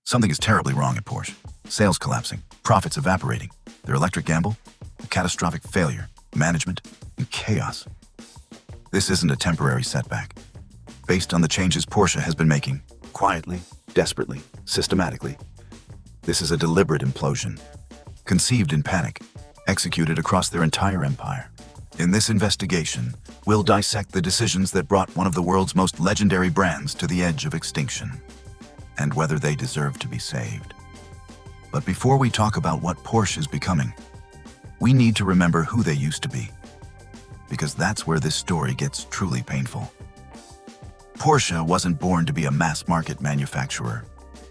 Something is terribly wrong at Porsche. Sales collapsing, profits evaporating, their electric gamble, a catastrophic failure, management, and chaos. This isn't a temporary setback. Based on the changes Porsche has been making, quietly, desperately, systematically, this is a deliberate implosion, conceived in panic, executed across their entire empire. In this investigation, we'll dissect the decisions that brought one of the world's most legendary brands to the edge of extinction, and whether they deserve to be saved. But before we talk about what Porsche is becoming, we need to remember who they used to be, because that's where this story gets truly painful. Porsche wasn't born to be a mass-market manufacturer.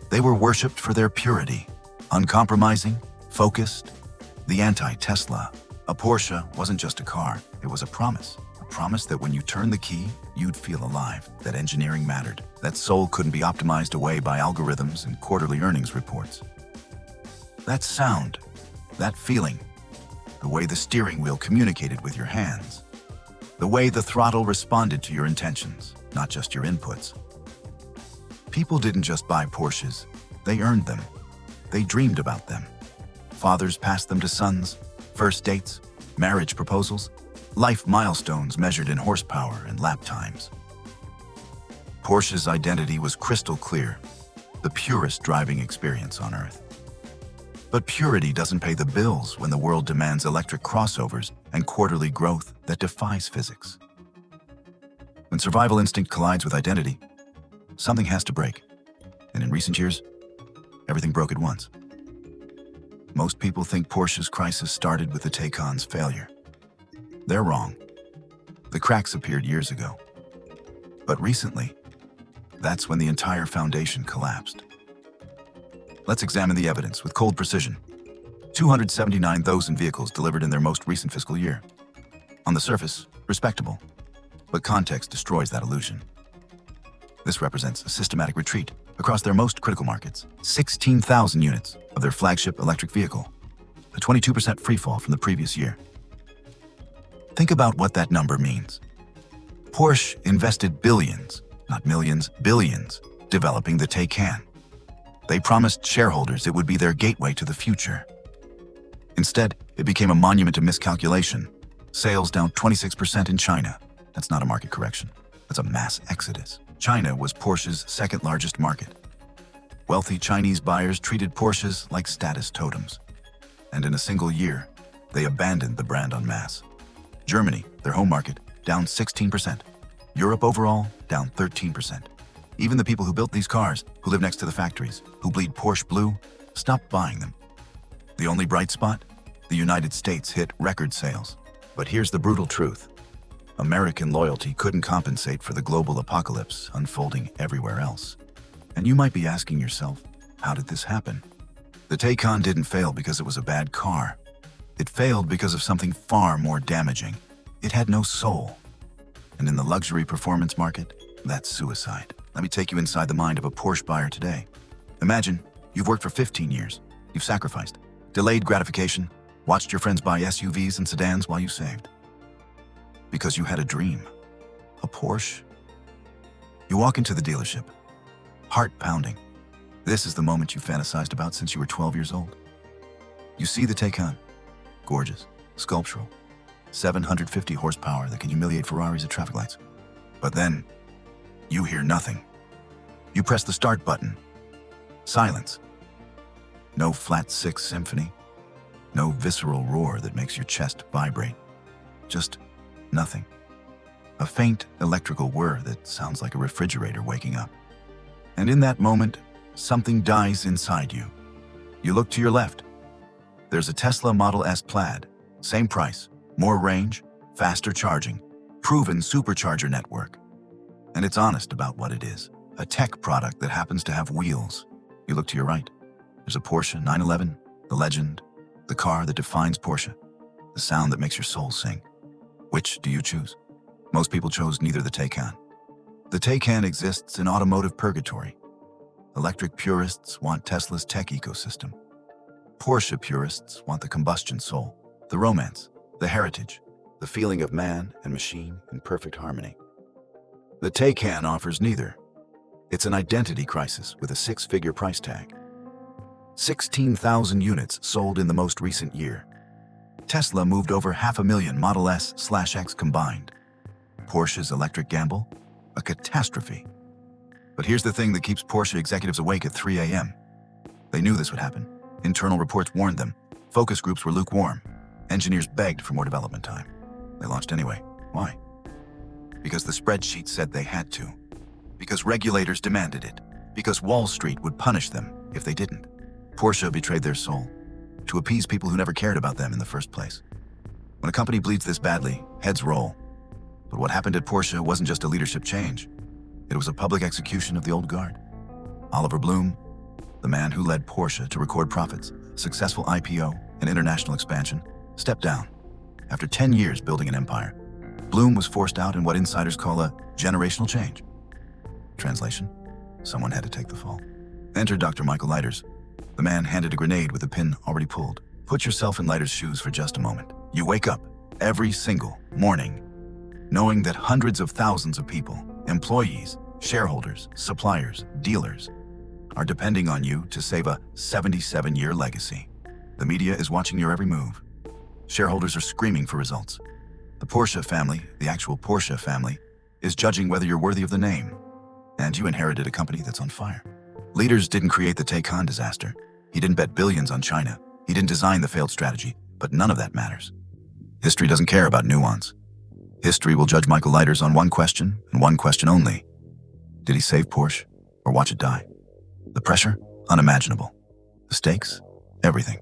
They were worshipped for their purity, uncompromising, focused, the anti-Tesla. A Porsche wasn't just a car, it was a promise that when you turned the key, you'd feel alive, that engineering mattered, that soul couldn't be optimized away by algorithms and quarterly earnings reports. That sound, that feeling, the way the steering wheel communicated with your hands, the way the throttle responded to your intentions, not just your inputs. People didn't just buy Porsches, they earned them. They dreamed about them. Fathers passed them to sons, first dates, marriage proposals, life milestones measured in horsepower and lap times. Porsche's identity was crystal clear, the purest driving experience on Earth. But purity doesn't pay the bills when the world demands electric crossovers and quarterly growth that defies physics. When survival instinct collides with identity, something has to break. And in recent years, everything broke at once. Most people think Porsche's crisis started with the Taycan's failure. They're wrong. The cracks appeared years ago. But recently, that's when the entire foundation collapsed. Let's examine the evidence with cold precision. 279,000 vehicles delivered in their most recent fiscal year. On the surface, respectable. But context destroys that illusion. This represents a systematic retreat across their most critical markets. 16,000 units of their flagship electric vehicle, a 22% freefall from the previous year. Think about what that number means. Porsche invested billions, not millions, billions, developing the Taycan. They promised shareholders it would be their gateway to the future. Instead, it became a monument to miscalculation. Sales down 26% in China. That's not a market correction. That's a mass exodus. China was Porsche's second largest market. Wealthy Chinese buyers treated Porsches like status totems. And in a single year, they abandoned the brand en masse. Germany, their home market, down 16%. Europe overall, down 13%. Even the people who built these cars, who live next to the factories, who bleed Porsche blue, stopped buying them. The only bright spot? The United States hit record sales. But here's the brutal truth. American loyalty couldn't compensate for the global apocalypse unfolding everywhere else. And you might be asking yourself, how did this happen? The Taycan didn't fail because it was a bad car. It failed because of something far more damaging. It had no soul. And in the luxury performance market, that's suicide. Let me take you inside the mind of a Porsche buyer today. Imagine you've worked for 15 years. You've sacrificed, delayed gratification, watched your friends buy SUVs and sedans while you saved. Because you had a dream, a Porsche. You walk into the dealership, heart pounding. This is the moment you fantasized about since you were 12 years old. You see the Taycan, gorgeous, sculptural, 750 horsepower that can humiliate Ferraris at traffic lights. But then, you hear nothing. You press the start button. Silence. No flat six symphony. No visceral roar that makes your chest vibrate. Just nothing. A faint electrical whir that sounds like a refrigerator waking up. And in that moment, something dies inside you. You look to your left. There's a Tesla Model S Plaid. Same price, more range, faster charging, proven supercharger network. And it's honest about what it is. A tech product that happens to have wheels. You look to your right. There's a Porsche 911, the legend, the car that defines Porsche, the sound that makes your soul sing. Which do you choose? Most people chose neither the Taycan. The Taycan exists in automotive purgatory. Electric purists want Tesla's tech ecosystem. Porsche purists want the combustion soul, the romance, the heritage, the feeling of man and machine in perfect harmony. The Taycan offers neither. It's an identity crisis with a six-figure price tag. 16,000 units sold in the most recent year. Tesla moved over 500,000 Model S/X combined. Porsche's electric gamble? A catastrophe. But here's the thing that keeps Porsche executives awake at 3 a.m. They knew this would happen. Internal reports warned them. Focus groups were lukewarm. Engineers begged for more development time. They launched anyway. Why? Because the spreadsheet said they had to. Because regulators demanded it. Because Wall Street would punish them if they didn't. Porsche betrayed their soul to appease people who never cared about them in the first place. When a company bleeds this badly, heads roll. But what happened at Porsche wasn't just a leadership change. It was a public execution of the old guard. Oliver Blume, the man who led Porsche to record profits, successful IPO, and international expansion, stepped down. After 10 years building an empire, Blume was forced out in what insiders call a generational change. Translation: someone had to take the fall. Enter Dr. Michael Leiters. The man handed a grenade with a pin already pulled. Put yourself in Leiters' shoes for just a moment. You wake up every single morning knowing that hundreds of thousands of people, employees, shareholders, suppliers, dealers, are depending on you to save a 77-year legacy. The media is watching your every move. Shareholders are screaming for results. The Porsche family, the actual Porsche family, is judging whether you're worthy of the name. And you inherited a company that's on fire. Leaders didn't create the Taycan disaster. He didn't bet billions on China. He didn't design the failed strategy, but none of that matters. History doesn't care about nuance. History will judge Michael Leiters on one question, and one question only. Did he save Porsche, or watch it die? The pressure? Unimaginable. The stakes? Everything.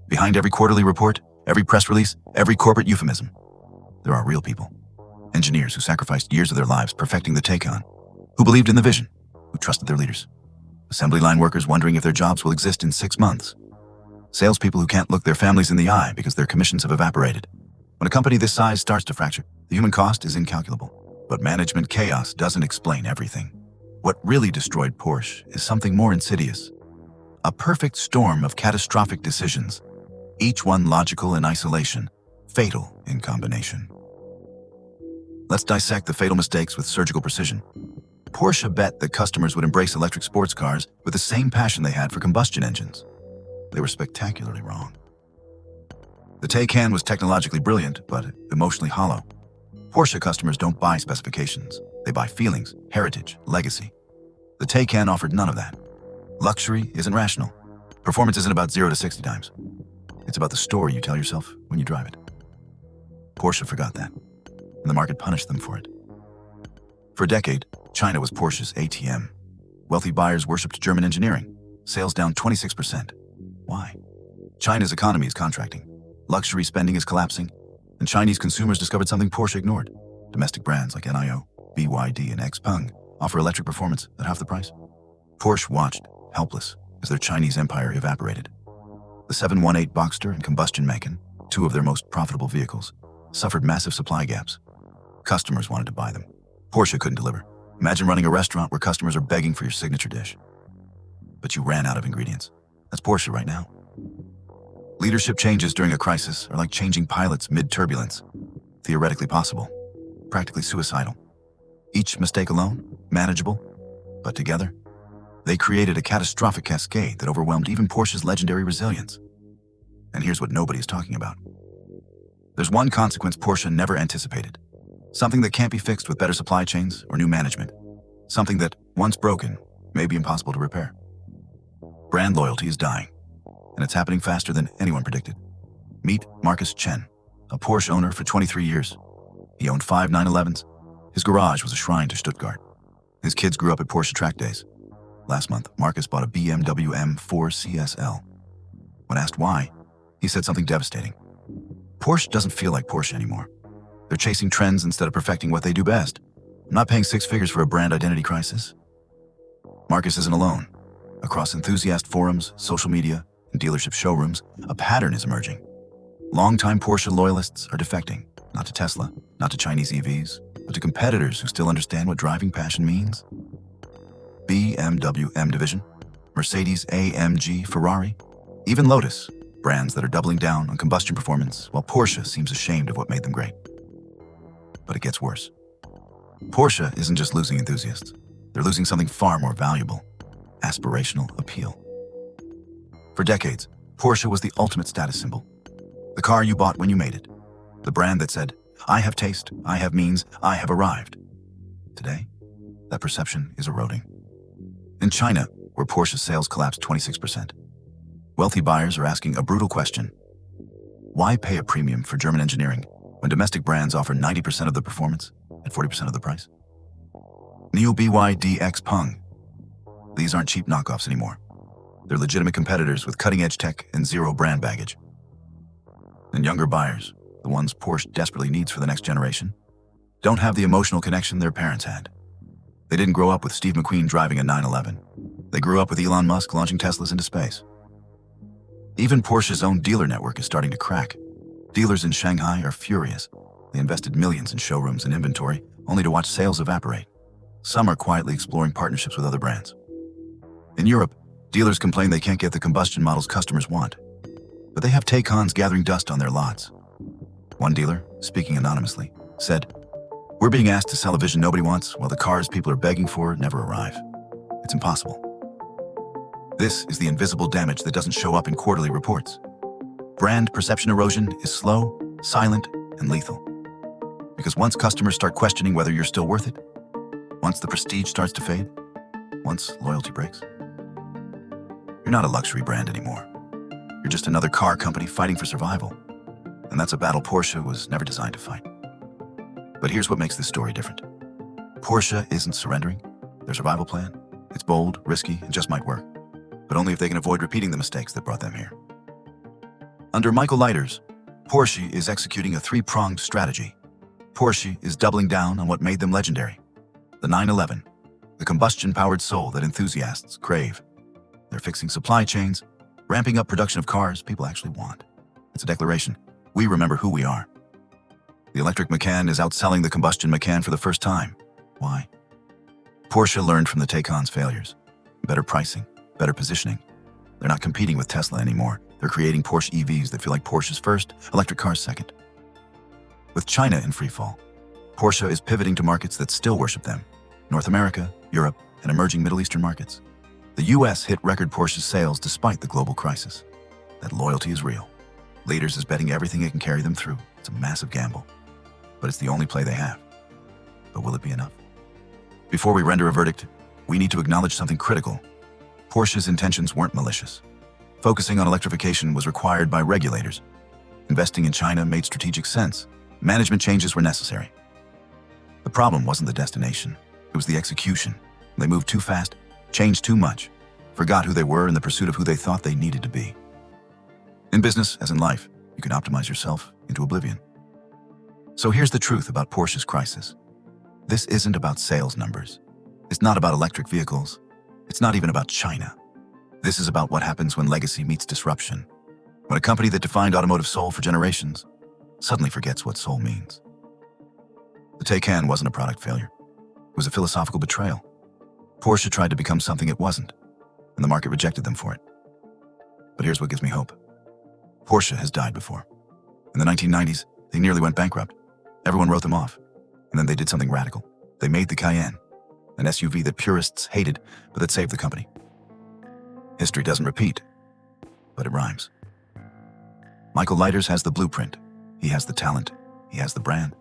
Behind every quarterly report, every press release, every corporate euphemism, there are real people. Engineers who sacrificed years of their lives perfecting the Taycan, who believed in the vision, who trusted their leaders. Assembly line workers wondering if their jobs will exist in 6 months. Salespeople who can't look their families in the eye because their commissions have evaporated. When a company this size starts to fracture, the human cost is incalculable. But management chaos doesn't explain everything. What really destroyed Porsche is something more insidious. A perfect storm of catastrophic decisions, each one logical in isolation, fatal in combination. Let's dissect the fatal mistakes with surgical precision. Porsche bet that customers would embrace electric sports cars with the same passion they had for combustion engines. They were spectacularly wrong. The Taycan was technologically brilliant, but emotionally hollow. Porsche customers don't buy specifications. They buy feelings, heritage, legacy. The Taycan offered none of that. Luxury isn't rational. Performance isn't about 0 to 60 times. It's about the story you tell yourself when you drive it. Porsche forgot that, and the market punished them for it. For a decade, China was Porsche's ATM. Wealthy buyers worshipped German engineering. Sales down 26%. Why? China's economy is contracting. Luxury spending is collapsing. And Chinese consumers discovered something Porsche ignored. Domestic brands like NIO, BYD, and XPeng offer electric performance at half the price. Porsche watched, helpless, as their Chinese empire evaporated. The 718 Boxster and combustion Macan, two of their most profitable vehicles, suffered massive supply gaps. Customers wanted to buy them. Porsche couldn't deliver. Imagine running a restaurant where customers are begging for your signature dish. But you ran out of ingredients. That's Porsche right now. Leadership changes during a crisis are like changing pilots mid-turbulence. Theoretically possible, practically suicidal. Each mistake alone, manageable, but together, they created a catastrophic cascade that overwhelmed even Porsche's legendary resilience. And here's what nobody's talking about. There's one consequence Porsche never anticipated. Something that can't be fixed with better supply chains or new management. Something that, once broken, may be impossible to repair. Brand loyalty is dying, and it's happening faster than anyone predicted. Meet Marcus Chen, a Porsche owner for 23 years. He owned 5 911s. His garage was a shrine to Stuttgart. His kids grew up at Porsche track days. Last month, Marcus bought a BMW M4 CSL. When asked why, he said something devastating. Porsche doesn't feel like Porsche anymore. They're chasing trends instead of perfecting what they do best. I'm not paying 6 figures for a brand identity crisis. Marcus isn't alone. Across enthusiast forums, social media, and dealership showrooms, a pattern is emerging. Longtime Porsche loyalists are defecting, not to Tesla, not to Chinese EVs, but to competitors who still understand what driving passion means. BMW M Division, Mercedes AMG Ferrari, even Lotus, brands that are doubling down on combustion performance while Porsche seems ashamed of what made them great. But it gets worse. Porsche isn't just losing enthusiasts. They're losing something far more valuable: aspirational appeal. For decades, Porsche was the ultimate status symbol. The car you bought when you made it. The brand that said, I have taste, I have means, I have arrived. Today, that perception is eroding. In China, where Porsche's sales collapsed 26%, wealthy buyers are asking a brutal question. Why pay a premium for German engineering when domestic brands offer 90% of the performance at 40% of the price? Neo BYD X Peng. These aren't cheap knockoffs anymore. They're legitimate competitors with cutting-edge tech and zero brand baggage. And younger buyers, the ones Porsche desperately needs for the next generation, don't have the emotional connection their parents had. They didn't grow up with Steve McQueen driving a 911. They grew up with Elon Musk launching Teslas into space. Even Porsche's own dealer network is starting to crack. Dealers in Shanghai are furious. They invested millions in showrooms and inventory, only to watch sales evaporate. Some are quietly exploring partnerships with other brands. In Europe, dealers complain they can't get the combustion models customers want, but they have Taycans gathering dust on their lots. One dealer, speaking anonymously, said, "We're being asked to sell a vision nobody wants while the cars people are begging for never arrive. It's impossible." This is the invisible damage that doesn't show up in quarterly reports. Brand perception erosion is slow, silent, and lethal. Because once customers start questioning whether you're still worth it, once the prestige starts to fade, once loyalty breaks, you're not a luxury brand anymore. You're just another car company fighting for survival. And that's a battle Porsche was never designed to fight. But here's what makes this story different. Porsche isn't surrendering. Their survival plan, it's bold, risky, and just might work. But only if they can avoid repeating the mistakes that brought them here. Under Michael Leiters, Porsche is executing a three-pronged strategy. Porsche is doubling down on what made them legendary. The 911, the combustion-powered soul that enthusiasts crave. They're fixing supply chains, ramping up production of cars people actually want. It's a declaration. We remember who we are. The electric Macan is outselling the combustion Macan for the first time. Why? Porsche learned from the Taycan's failures. Better pricing, better positioning. They're not competing with Tesla anymore. They're creating Porsche EVs that feel like Porsche's first, electric cars second. With China in freefall, Porsche is pivoting to markets that still worship them. North America, Europe, and emerging Middle Eastern markets. The US hit record Porsche sales despite the global crisis. That loyalty is real. Leiters is betting everything it can carry them through. It's a massive gamble. But it's the only play they have. But will it be enough? Before we render a verdict, we need to acknowledge something critical. Porsche's intentions weren't malicious. Focusing on electrification was required by regulators. Investing in China made strategic sense. Management changes were necessary. The problem wasn't the destination. It was the execution. They moved too fast, changed too much, forgot who they were in the pursuit of who they thought they needed to be. In business, as in life, you can optimize yourself into oblivion. So here's the truth about Porsche's crisis. This isn't about sales numbers. It's not about electric vehicles. It's not even about China. This is about what happens when legacy meets disruption. When a company that defined automotive soul for generations suddenly forgets what soul means. The Taycan wasn't a product failure. It was a philosophical betrayal. Porsche tried to become something it wasn't, and the market rejected them for it. But here's what gives me hope. Porsche has died before. In the 1990s, they nearly went bankrupt. Everyone wrote them off. And then they did something radical. They made the Cayenne, an SUV that purists hated, but that saved the company. History doesn't repeat, but it rhymes. Michael Leiters has the blueprint. He has the talent. He has the brand.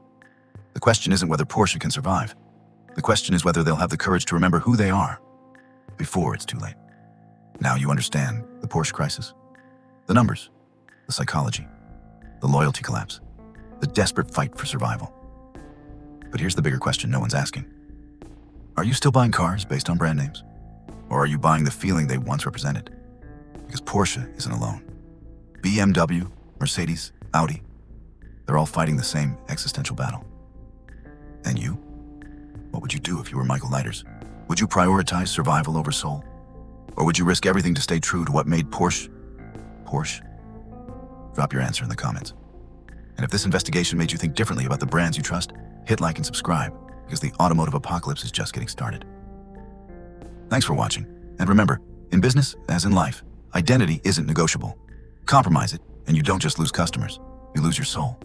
The question isn't whether Porsche can survive. The question is whether they'll have the courage to remember who they are before it's too late. Now you understand the Porsche crisis. The numbers, the psychology, the loyalty collapse, the desperate fight for survival. But here's the bigger question no one's asking. Are you still buying cars based on brand names? Or are you buying the feeling they once represented? Because Porsche isn't alone. BMW, Mercedes, Audi, they're all fighting the same existential battle. And you? What would you do if you were Michael Leiters? Would you prioritize survival over soul? Or would you risk everything to stay true to what made Porsche? Drop your answer in the comments. And if this investigation made you think differently about the brands you trust, hit like and subscribe, because the automotive apocalypse is just getting started. Thanks for watching. And remember, in business, as in life, identity isn't negotiable. Compromise it, and you don't just lose customers, you lose your soul.